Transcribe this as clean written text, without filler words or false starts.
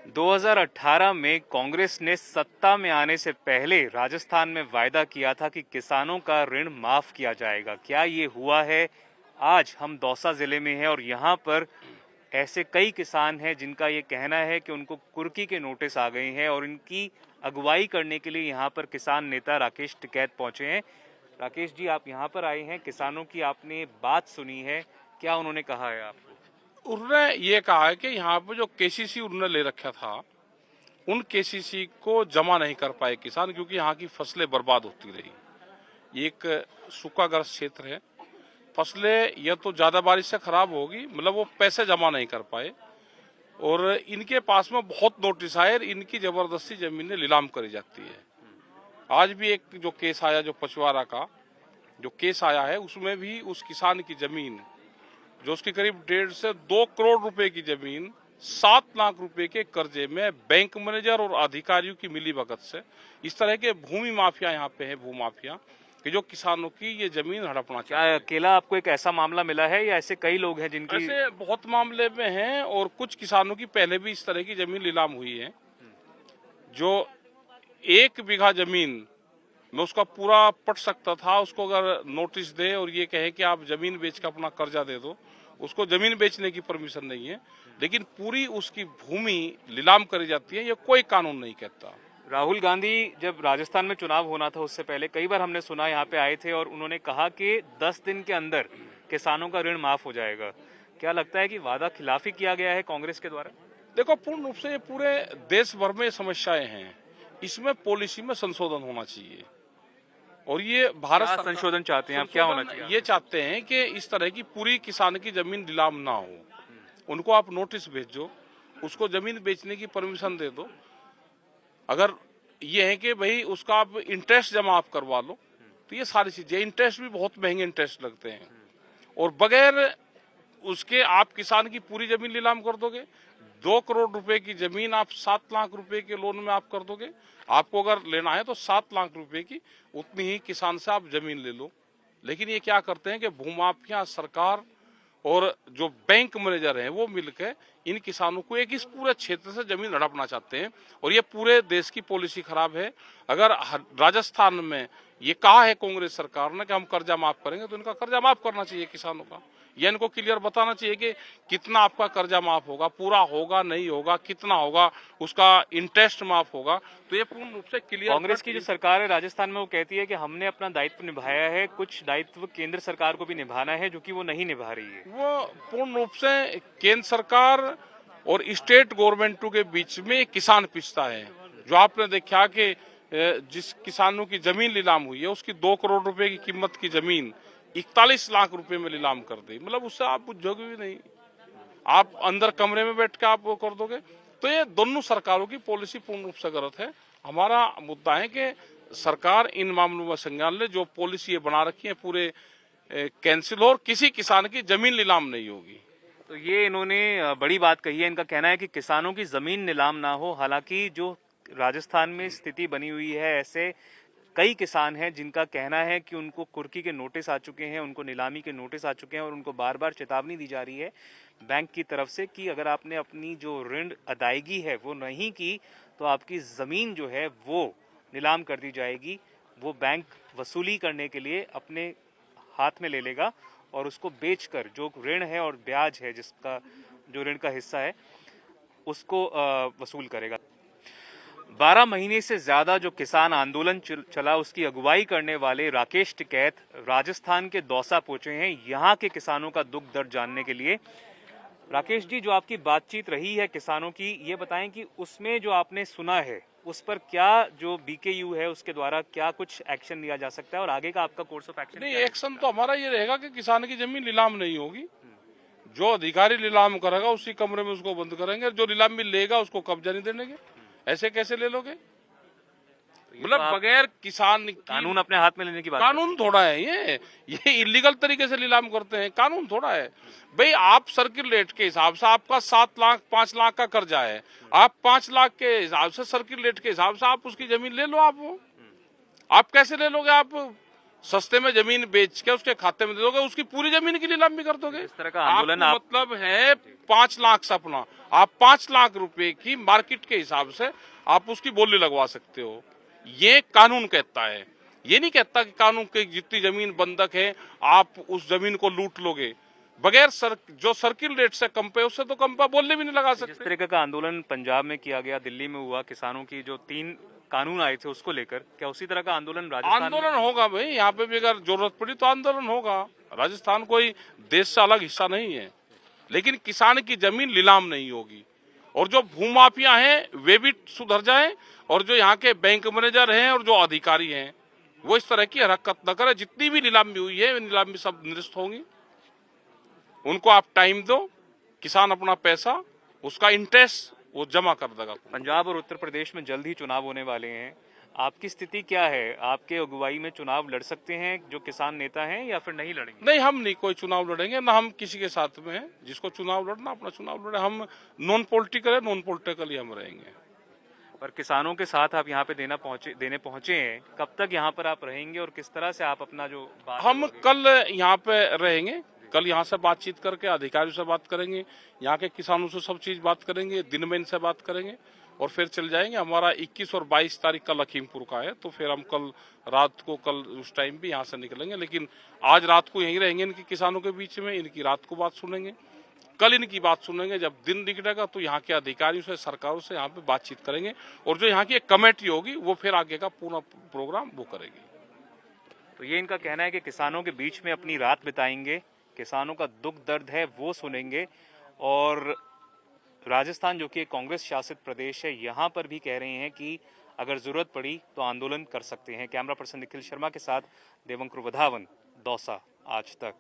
2018 में कांग्रेस ने सत्ता में आने से पहले राजस्थान में वायदा किया था कि किसानों का ऋण माफ किया जाएगा। क्या ये हुआ है? आज हम दौसा जिले में हैं और यहाँ पर ऐसे कई किसान हैं जिनका ये कहना है कि उनको कुर्की के नोटिस आ गए हैं और इनकी अगुवाई करने के लिए यहाँ पर किसान नेता राकेश टिकैत पहुंचे हैं। राकेश जी, आप यहाँ पर आए हैं, किसानों की आपने बात सुनी है, क्या उन्होंने कहा है आपको? उन्होंने ये कहा है कि यहाँ पे जो केसीसी उन्होंने ले रखा था, उन केसीसी को जमा नहीं कर पाए किसान, क्योंकि यहाँ की फसलें बर्बाद होती रही। एक सूखाग्रस्त क्षेत्र है, फसलें या तो ज्यादा बारिश से खराब होगी, मतलब वो पैसे जमा नहीं कर पाए और इनके पास में बहुत नोटिस आए, इनकी जबरदस्ती जमीनें नीलाम करी जाती है। आज भी एक जो केस आया, जो पचवारा का जो केस आया है, उसमें भी उस किसान की जमीन, जो उसकी करीब 1.5 से 2 करोड़ रुपए की जमीन 7 लाख रुपए के कर्जे में बैंक मैनेजर और अधिकारियों की मिलीभगत से, इस तरह के भूमि माफिया यहाँ पे है, भू माफिया कि जो किसानों की ये जमीन हड़पना चाहते हैं। क्या अकेला आपको एक ऐसा मामला मिला है या ऐसे कई लोग हैं जिनकी? ऐसे बहुत मामले में हैं और कुछ किसानों की पहले भी इस तरह की जमीन नीलाम हुई है। जो 1 बीघा जमीन में उसका पूरा पट सकता था, उसको अगर नोटिस दे और ये कहे कि आप जमीन बेच के अपना कर्जा दे दो, उसको जमीन बेचने की परमिशन नहीं है, लेकिन पूरी उसकी भूमि नीलाम करी जाती है, ये कोई कानून नहीं कहता। राहुल गांधी जब राजस्थान में चुनाव होना था उससे पहले कई बार हमने सुना, यहाँ पे आए थे और उन्होंने कहा कि 10 दिन के अंदर किसानों का ऋण माफ हो जाएगा। क्या लगता है कि वादा खिलाफी किया गया है कांग्रेस के द्वारा? देखो, पूर्ण रूप से ये पूरे देश भर में समस्याएं हैं, इसमें पॉलिसी में संशोधन होना चाहिए और ये भारत संशोधन चाहते हैं आप? क्या होना चाहिए? ये चाहते हैं कि इस तरह की पूरी किसान की जमीन नीलाम ना हो, उनको आप नोटिस भेजो, उसको जमीन बेचने की परमिशन दे दो। अगर ये है कि भाई उसका आप इंटरेस्ट जमा आप करवा लो, तो ये सारी चीजें, इंटरेस्ट भी बहुत महंगे इंटरेस्ट लगते हैं और बगैर उसके आप किसान की पूरी जमीन नीलाम कर दोगे। 2 करोड़ रुपए की जमीन आप 7 लाख रुपए के लोन में आप कर दोगे। आपको अगर लेना है तो 7 लाख रुपए की उतनी ही किसान से आप जमीन ले लो। लेकिन ये क्या करते हैं कि भूमाफिया, सरकार और जो बैंक मैनेजर हैं, वो मिलकर इन किसानों को एक इस पूरे क्षेत्र से जमीन हड़पना चाहते हैं और ये पूरे देश की पॉलिसी खराब है। अगर राजस्थान में ये कहा है कांग्रेस सरकार ने कि हम कर्जा माफ करेंगे, तो इनका कर्जा माफ करना चाहिए किसानों का। ये इनको क्लियर बताना चाहिए कि कितना आपका कर्जा माफ होगा, पूरा होगा नहीं होगा, कितना होगा, उसका इंटरेस्ट माफ होगा, तो ये पूर्ण रूप से क्लियर। कांग्रेस की जो सरकार है राजस्थान में, वो कहती है कि हमने अपना दायित्व निभाया है, कुछ दायित्व केंद्र सरकार को भी निभाना है, जो कि वो नहीं निभा रही है। वो पूर्ण रूप से केंद्र सरकार और स्टेट गवर्नमेंटों के बीच में किसान पिसता है। जो आपने देखा कि जिस किसानों की जमीन नीलाम हुई है, उसकी 2 करोड़ रुपए की कीमत की जमीन 41 लाख रुपए में नीलाम कर दी। मतलब उससे आप बुझोगे भी नहीं, आप अंदर कमरे में बैठ के आप वो कर दोगे। तो ये दोनों सरकारों की पॉलिसी पूर्ण रूप से गलत है। हमारा मुद्दा है कि सरकार इन मामलों में संज्ञान ले, जो पॉलिसी ये बना रखी है पूरे कैंसिल हो और किसी किसान की जमीन नीलाम नहीं होगी। तो ये इन्होंने बड़ी बात कही है। इनका कहना है कि किसानों की जमीन नीलाम ना हो। हालांकि जो राजस्थान में स्थिति बनी हुई है, ऐसे कई किसान हैं जिनका कहना है कि उनको कुर्की के नोटिस आ चुके हैं, उनको नीलामी के नोटिस आ चुके हैं और उनको बार बार चेतावनी दी जा रही है बैंक की तरफ से कि अगर आपने अपनी जो ऋण अदायगी है वो नहीं की, तो आपकी जमीन जो है वो नीलाम कर दी जाएगी। वो बैंक वसूली करने के लिए अपने हाथ में ले लेगा और उसको बेचकर जो ऋण है और ब्याज है, जिसका जो ऋण का हिस्सा है, उसको वसूल करेगा। 12 महीने से ज्यादा जो किसान आंदोलन चला, उसकी अगुवाई करने वाले राकेश टिकैत राजस्थान के दौसा पहुंचे हैं यहां के किसानों का दुख दर्द जानने के लिए। राकेश जी, जो आपकी बातचीत रही है किसानों की, ये बताएं कि उसमें जो आपने सुना है उस पर क्या जो बीकेयू है उसके द्वारा क्या कुछ एक्शन लिया जा सकता है और आगे का आपका कोर्स ऑफ एक्शन? नहीं, एक्शन तो हमारा ये रहेगा कि किसान की जमीन नीलाम नहीं होगी। जो अधिकारी नीलाम करेगा उसी कमरे में उसको बंद करेंगे, जो नीलाम में लेगा उसको कब्जा नहीं देंगे। ऐसे कैसे ले लोगे? मतलब बगैर किसान कानून अपने हाथ में लेने की बात? कानून थोड़ा है ये इलीगल तरीके से नीलाम करते हैं, कानून थोड़ा है। भाई आप सर्किल रेट के हिसाब से, आपका 7 लाख 5 लाख का कर्जा है, आप 5 लाख के हिसाब से, सर्किल रेट के हिसाब से आप उसकी जमीन ले लो। आप कैसे ले लोगे? आप सस्ते में जमीन बेच के उसके खाते में दे दोगे, उसकी पूरी जमीन की नीलामी कर दोगे। इस तरह का आंदोलन आप मतलब है 5 लाख सपना, आप 5 लाख रुपए की मार्केट के हिसाब से आप उसकी बोली लगवा सकते हो। ये कानून कहता है, ये नहीं कहता कि कानून की जितनी जमीन बंधक है आप उस जमीन को लूट लोगे। बगैर जो सर्किल रेट से कम पे, उससे तो कम पे बोलने भी नहीं लगा जिस सकते। तरीके का आंदोलन पंजाब में किया गया, दिल्ली में हुआ, किसानों की जो 3 कानून आए थे उसको लेकर, क्या उसी तरह का आंदोलन राजस्थान में? आंदोलन होगा भाई, यहाँ पे भी अगर जरूरत पड़ी तो आंदोलन होगा। राजस्थान कोई देश से अलग हिस्सा नहीं है, लेकिन किसान की जमीन नीलाम नहीं होगी। और जो भूमाफिया हैं वे भी सुधर जाएं, और जो यहाँ के बैंक मैनेजर हैं और जो अधिकारी हैं वो इस तरह की हरकत न करें। जितनी भी नीलामी हुई है नीलामी सब निरस्त होंगी। उनको आप टाइम दो, किसान अपना पैसा, उसका इंटरेस्ट वो जमा कर देगा। पंजाब और उत्तर प्रदेश में जल्द ही चुनाव होने वाले हैं, आपकी स्थिति क्या है? आपके अगुवाई में चुनाव लड़ सकते हैं जो किसान नेता हैं या फिर नहीं लड़ेंगे? नहीं, हम नहीं कोई चुनाव लड़ेंगे, ना हम किसी के साथ में हैं। जिसको चुनाव लड़ना अपना चुनाव लड़े, हम नॉन पॉलिटिकल है, नॉन पॉलिटिकल हम रहेंगे। पर किसानों के साथ आप यहाँ पे देने पहुंचे हैं, कब तक यहाँ पर आप रहेंगे और किस तरह से आप अपना जो बात हम कल यहाँ पे रहेंगे, कल यहाँ से बातचीत करके अधिकारियों से बात करेंगे, यहाँ के किसानों से सब चीज बात करेंगे, दिन में इनसे बात करेंगे और फिर चल जाएंगे। हमारा 21 और 22 तारीख का लखीमपुर का है, तो फिर हम कल रात को, कल उस टाइम भी यहाँ से निकलेंगे। लेकिन आज रात को यहीं रहेंगे इनके किसानों के बीच में, इनकी रात को बात सुनेंगे, कल इनकी बात सुनेंगे। जब दिन निकलेगा तो यहाँ के अधिकारियों से, सरकारों से यहाँ पे बातचीत करेंगे, और जो यहाँ की एक कमेटी होगी वो फिर आगे का पूरा प्रोग्राम वो करेगी। तो ये इनका कहना है कि किसानों के बीच में अपनी रात बिताएंगे, किसानों का दुख दर्द है वो सुनेंगे। और राजस्थान जो कि एक कांग्रेस शासित प्रदेश है, यहाँ पर भी कह रहे हैं कि अगर जरूरत पड़ी तो आंदोलन कर सकते हैं। कैमरा पर्सन निखिल शर्मा के साथ देवंकुर वधावन, दौसा, आज तक।